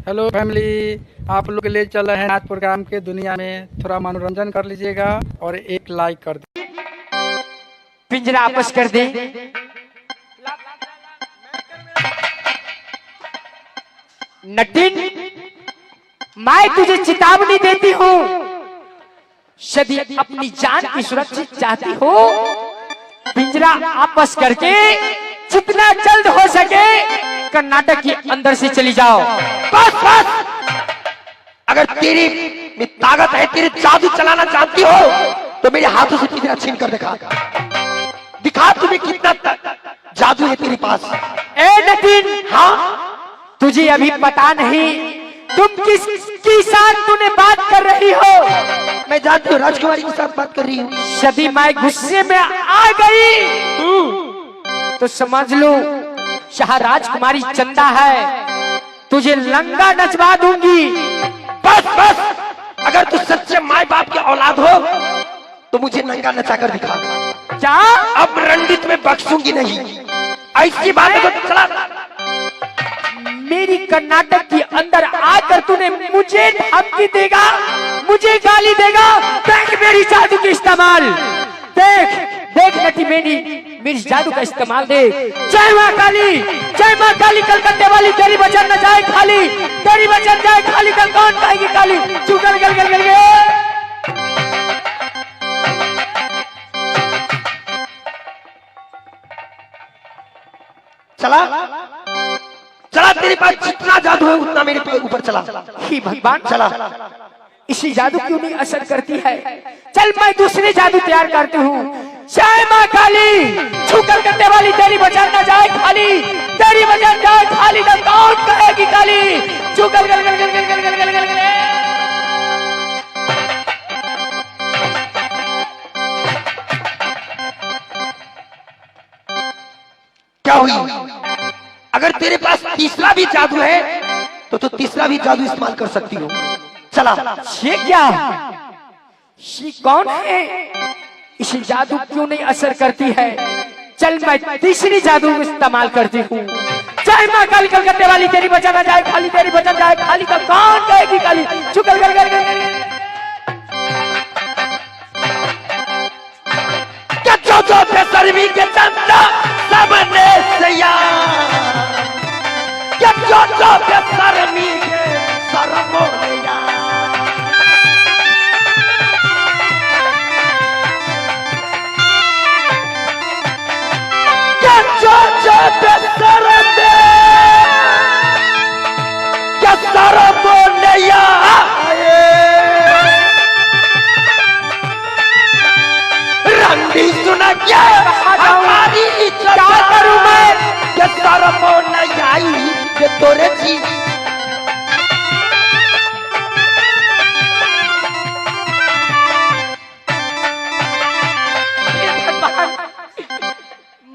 Hello family, आप लोग के लिए चल रहे हैं आज प्रोग्राम के दुनिया में। थोड़ा मनोरंजन कर लीजिएगा और एक लाइक कर दे। पिंजरा आपस कर दे। नटिन, मैं तुझे चेतावनी देती हूँ, यदि अपनी जान की सुरक्षित चाहती हो, पिंजरा आपस करके जितना जल्द हो सके कर्नाटक के अंदर से चली जाओ। बस बस, अगर तेरी में ताकत है, तेरे जादू चलाना जानती हो तो मेरे हाथों से पिंजरा छीन कर दिखा दिखा तुम्हें कितना जादू है तेरे पास। ए नटिन, हाँ तुझे अभी पता नहीं तुम किसकी साथ तूने बात कर रही हो। मैं जानती हूँ, राजकुमारी के साथ बात कर रही हूँ। यदि मैं गुस्से में आ गई तो समझ लो शाह राजकुमारी चंदा है, तुझे लंगा नचवा दूंगी। बस बस, अगर तू सच्चे माँ बाप के औलाद हो तो मुझे नंगा नचाकर दिखा। क्या अब रणजीत में बख्शूंगी नहीं, ऐसी बात है तो चला। मेरी कर्नाटक के अंदर आकर तूने मुझे धमकी देगा, मुझे गाली देगा। देख मेरी जादू का इस्तेमाल, देख देख नटी, मेरी जादू का इस्तेमाल देख। जय माँ काली, जय माँ काली, कलकत्ते वाली तेरी वचन न जाए खाली, तेरी वचन जाए खाली तो कौन कहेगी काली। चुगल गल गल गल चला चला, तेरे पास जितना जादू है उतना मेरे पे ऊपर चला। ही भगवान, चला। इसी जादू क्यों नहीं असर करती है? चल मैं दूसरे जादू तैयार करती हूँ। जय माँ काली, छुकर करने वाली तेरी वचन न जाए खाली, तेरी वचन जाए खाली तो कौन कहेगी काली। छुकर गल गल गल गल गल गल गल गल। क्या हुई? अगर तेरे पास तीसरा भी जादू है तो तीसरा भी जादू इस्तेमाल कर सकती हो। चला। ये क्या? ये कौन है? इसी जादू क्यों नहीं असर करती है? चल मैं तीसरी जादू इस्तेमाल करती हूँ। जय माँ काली, कलकत्ते वाली तेरी वचन न जाए खाली, तेरी वचन जाए खाली तो कौन कहेगी काली। चुकल गल गल गल गल। जो बेसरमी के चंदा सबने सया, जो बेसरमी के शर्मो नया, जो बेसरमी के शर्मो नया। रंडी सुना क्या हमारी क्या करूं मैं, ये शर्मो नहीं आई ये तोरे जी।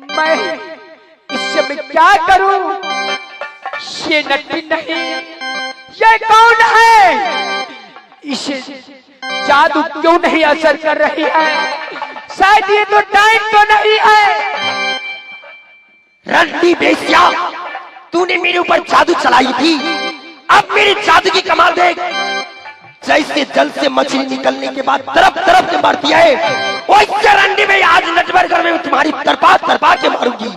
मैं इससे मैं क्या करूं? ये नटी नहीं, ये कौन है? इसे जादू क्यों नहीं असर कर रही है? शायद ये तो टाइम तो नहीं है। रंडी बेसिया, तूने मेरे ऊपर जादू चलाई थी, अब मेरी जादू की कमाल देख। जैसे जल से मछली निकलने के बाद तरफ तरफ से मारती है, वैसे रंडी में आज नटबरगर में तुम्हारी तरपा तरपा के मारूंगी।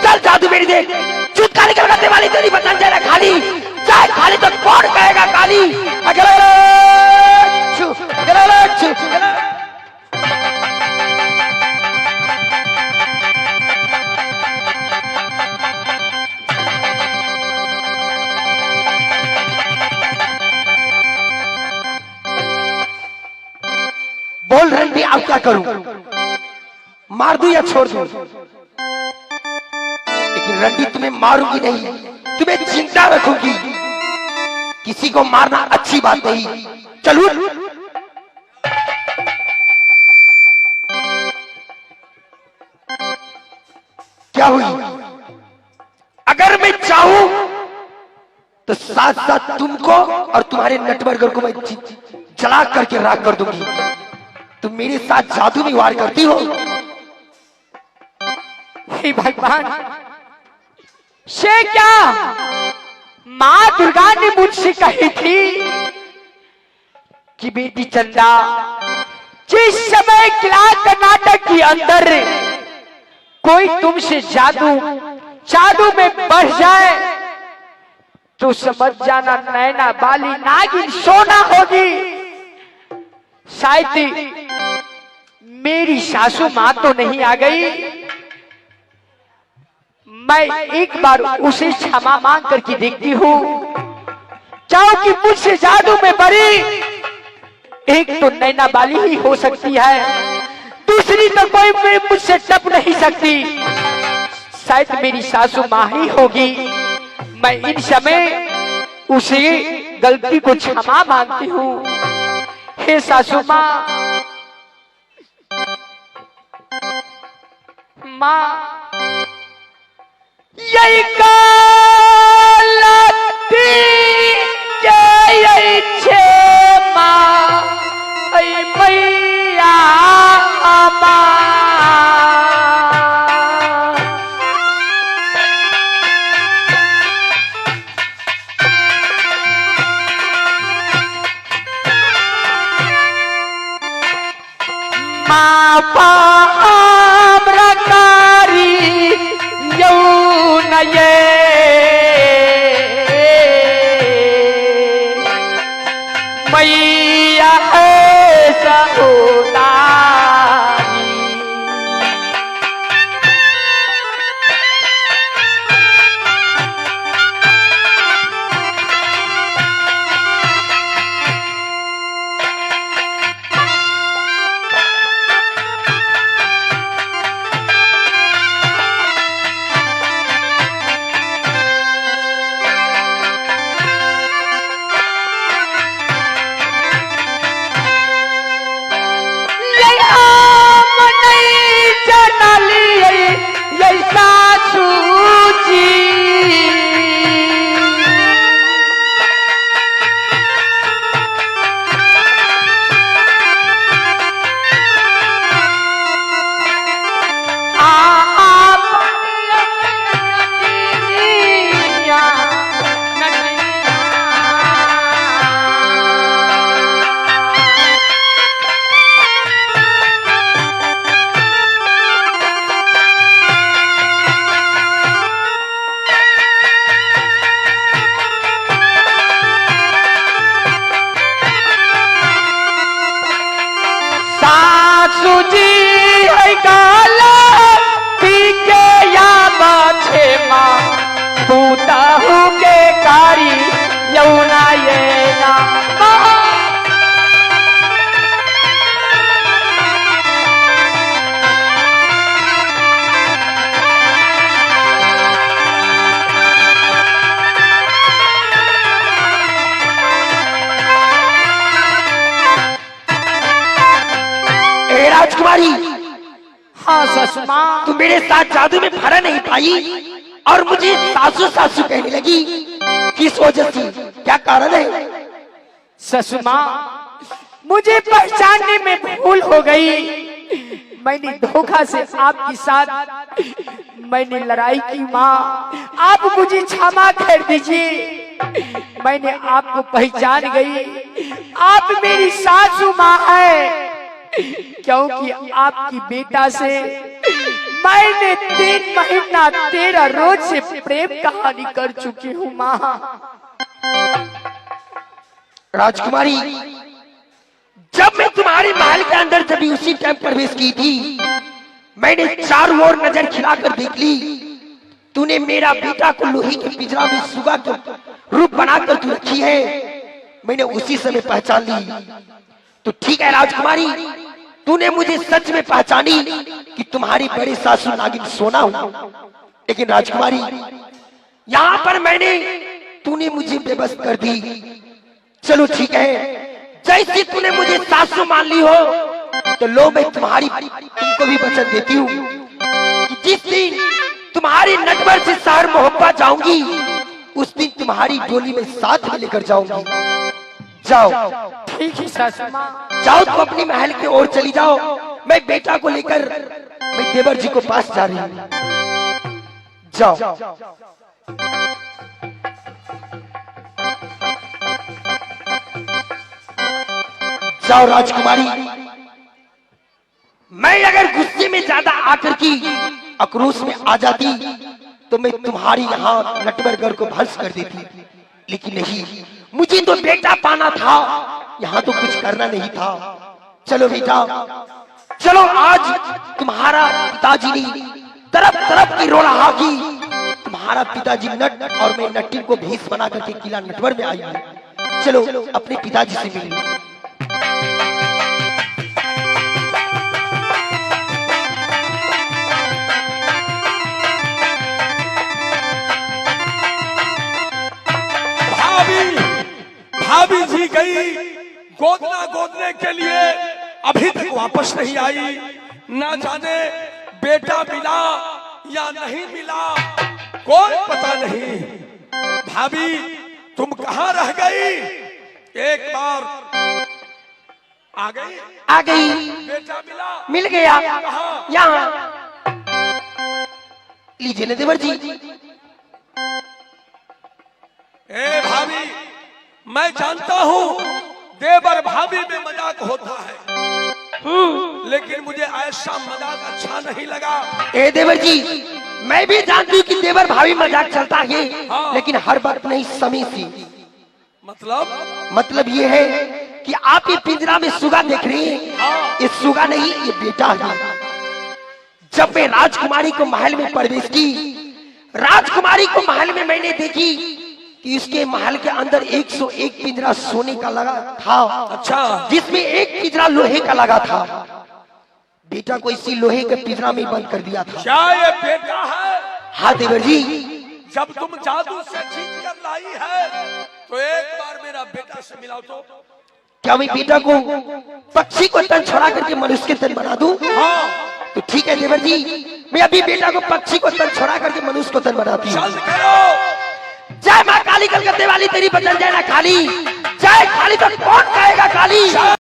चल जादू मेरी देख। चुटका निकल करने वाली तेरी वचन जाए खाली, चाहे खाली तो कौन कहेगा काली। बोल रंडी, अब क्या करूं? मार दूं या छोड़ दूं? लेकिन रंडी तुम्हें मारूंगी नहीं, तुम्हें जिंदा रखूंगी। किसी को मारना अच्छी बात नहीं। चलू। क्या हुई? अगर मैं चाहूं तो साथ साथ तुमको और तुम्हारे नटबरगर को मैं जला करके राख कर दूंगी। तुम मेरे साथ जादू में वार करती हो। हे भगवान, ये क्या? माँ दुर्गा ने मुझसे कही थी कि बेटी चंदा, जिस समय किला कर्नाटक के अंदर कोई तुमसे जादू में बढ़ जाए तो समझ जाना नैना बाली नागिन सोना होगी। शायद मेरी सासू माँ तो नहीं आ गई, मैं एक बार उसे क्षमा मांग करके देखती हूँ। चाहो कि मुझसे जादू में बड़ी एक तो नैना बाली ही हो सकती है, दूसरी तो कोई मुझसे टप नहीं सकती, शायद मेरी सासू माँ ही होगी। मैं इन समय उसे गलती को क्षमा मांगती हूँ। हे सासू माँ, यही गलती यही छे माँ मैया मैया है सहोदारी। राजकुमारी, हाँ ससुमा, तू मेरे साथ जादू में फरा नहीं पाई और मुझे सासू सासू कहने लगी, किस वजह से, क्या कारण है? ससुमा, मुझे पहचानने में भूल हो गई। मैंने धोखा से आपके साथ मैंने लड़ाई की माँ, आप मुझे क्षमा कर दीजिए। मैंने आपको पहचान गई, आप मेरी सासू माँ है, क्योंकि आपकी बेटा से मैंने 3 महीना 13 रोज से प्रेम कहानी कर चुकी हूँ माँ। राजकुमारी, जब मैं तुम्हारे महल के अंदर जब उसी टाइम प्रवेश की थी, मैंने चारों ओर नजर खिलाकर देख ली, तूने मेरा बेटा को लोहे के पिंजरा में सुगा के रूप बनाकर तू रखी है। मैंने उसी समय पहचान ली। तो ठीक है राजकुमारी, तूने मुझे सच में पहचानी कि तुम्हारी बड़ी सासू नागिन सोना हूं। लेकिन राजकुमारी, यहाँ पर तूने मुझे बेबस कर दी। चलो ठीक है, जैसे तूने मुझे सासू मान ली हो, तो लो मैं तुमको भी वचन देती हूँ कि जिस दिन तुम्हारी नटवर से शहर मोहब्बा जाऊंगी, उस दिन तुम्हारी डोली में साथ में लेकर जाऊंगी। जाओ। ठीक है सासू माँ। जाओ, तुम अपनी महल की ओर चली जाओ, मैं बेटा को लेकर मैं देवर जी को पास जा रही हूँ। जाओ। जाओ राजकुमारी, मैं अगर गुस्से में ज्यादा आकर की आक्रोश में आ जाती तो मैं तुम्हारी यहाँ नटवरगढ़ को ध्वंस कर देती, लेकिन नहीं, मुझे तो बेटा पाना था, यहाँ तो कुछ करना नहीं था। चलो बेटा, चलो, आज तुम्हारा पिताजी ने तरफ तरफ की रोला की, तुम्हारा पिताजी नट और मैं नट्टी को भेष बना करके किला नटवर में आई हूँ। चलो अपने पिताजी से मिलिए। भाभी जी गई गोदने के लिए, अभी तक वापस नहीं आई। ना जाने बेटा मिला या नहीं मिला, कोई पता नहीं। भाभी तुम कहाँ रह गई? एक बार आ गई। बेटा मिल गया यहाँ। लीजिए न देवर जी। ए भाभी, मैं जानता हूँ देवर भाभी में मजाक होता है, लेकिन मुझे ऐसा मजाक अच्छा नहीं लगा। ए देवर जी, मैं भी जानती हूँ कि देवर भाभी मजाक चलता है, हाँ। लेकिन हर बात नहीं समय से। मतलब ये है कि आप ये पिंजरा में सुगा देख रही हैं, हाँ। ये सुगा नहीं, ये बेटा है। जब मैं राजकुमारी को महल में प्रवेश की, राजकुमारी को महल में मैंने देखी कि उसके महल के अंदर 101 पिंजरा सोने का लगा था। अच्छा। जिसमें एक पिंजरा लोहे का लगा था। बेटा को इसी लोहे के पिंजरा में बंद कर दिया था। क्या ये बेटा है? हाँ देवर जी। जब तुम जादू से जीत कर लाई है, तो एक बार मेरा बेटा से मिलाओ तो। क्या मैं बेटा को पक्षी को तन छोड़ा करके मनुष्य के तन बना दूं? हाँ। तो ठीक है देवर जी, मैं अभी बेटा को पक्षी को तन छोड़ा करके मनुष्य को तन बनाती हूँ। जल्द करो। जय माँ काली, कलकत्ते वाली तेरी बदल जाए ना खाली। जय काली तो कौन कहेगा काली।